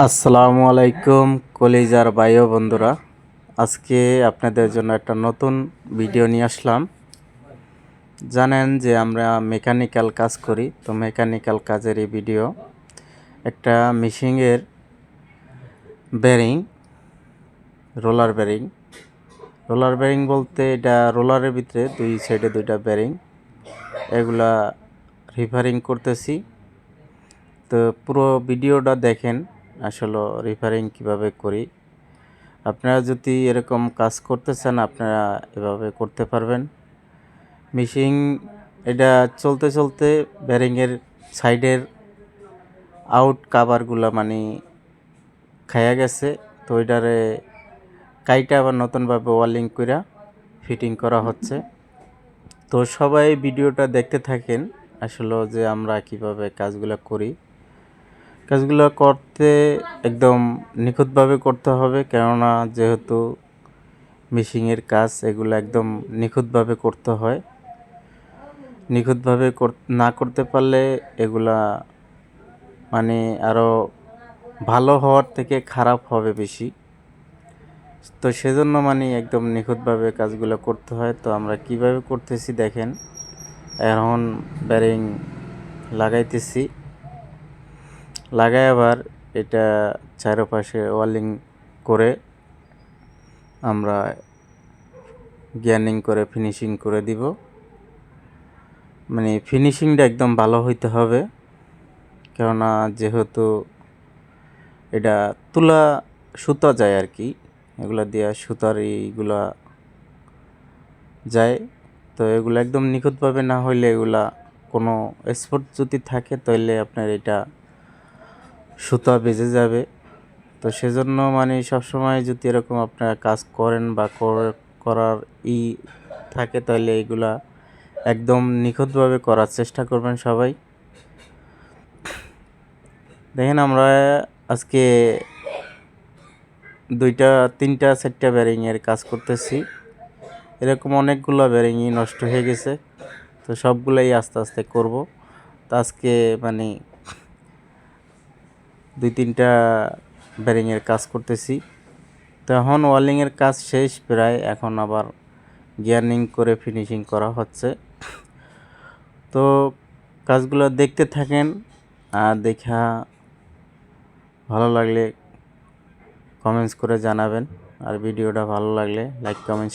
আসসালামু আলাইকুম কলিজার ভাই ও বন্ধুরা। আজকে আপনাদের জন্য একটা নতুন ভিডিও নিয়ে আসলাম। জানেন যে আমরা মেকানিক্যাল কাজ করি, তো মেকানিক্যাল কাজের এই ভিডিও। একটা মেশিনের bearing, roller bearing. Roller bearing বলতে এটা রোলারের ভিতরে দুই সাইডে দুইটা বেরিং, এগুলা রিপেয়ারিং করতেছি। তো পুরো ভিডিওটা দেখেন আসলে রিপেয়ারিং কিভাবে করি। আপনারা যদি এরকম কাজ করতে চান আপনারা এভাবে করতে পারবেন। মেশিন এটা চলতে চলতে বেরিংয়ের সাইডের আউট কাভারগুলো মানে খাইয়া গেছে, তো ওইটারে কাইটা আবার নতুনভাবে ওয়ালিং করে ফিটিং করা হচ্ছে। তো সবাই ভিডিওটা দেখতে থাকেন আসলে যে আমরা কিভাবে কাজগুলো করি। কাজগুলো করতে একদম নিখুঁতভাবে করতে হবে, কেননা যেহেতু মেশিনের কাজ এগুলো একদম নিখুঁতভাবে করতে হয়। নিখুঁতভাবে না করতে পারলে এগুলা মানে আরও ভালো হওয়ার থেকে খারাপ হবে বেশি। তো সেজন্য মানে একদম নিখুঁতভাবে কাজগুলো করতে হয়। তো আমরা কিভাবে করতেছি দেখেন। এখন বেরিং লাগাইতেছি, লাগাই আবার এটা চারপাশে ওয়ালিং করে আমরা গ্যানিং করে ফিনিশিং করে দিব। মানে ফিনিশিংটা একদম ভালো হইতে হবে, কেননা যেহেতু এটা তুলা সুতা যায় আর কি, এগুলা দিয়া সুতার এইগুলা যায়। তো এগুলো একদম নিখুঁতভাবে না হইলে এগুলা কোনো স্পট যদি থাকে তাহলে আপনার এটা সুতা বেজে যাবে। তো সেজন্য মানে সবসময় যদি এরকম আপনারা কাজ করেন বা করার থাকে তাহলে এগুলা একদম নিখুঁতভাবে করার চেষ্টা করবেন সবাই। দেখেন আমরা আজকে 2টা 3টা 4টা বেরিংয়ের কাজ করতেছি। এরকম অনেকগুলো বেরিংই নষ্ট হয়ে গেছে, তো সবগুলাই আস্তে আস্তে করব। তো আজকে মানে 2-3টা বেরিংয়ের কাজ করতেছি। তো এখন ওয়ালিংয়ের কাজ শেষ প্রায়, এখন আবার গিয়ারিং করে ফিনিশিং করা হচ্ছে। তো কাজগুলো দেখতে থাকেন, আর দেখা ভালো লাগলে কমেন্টস করে জানাবেন, আর ভিডিওটা ভালো লাগলে লাইক কমেন্ট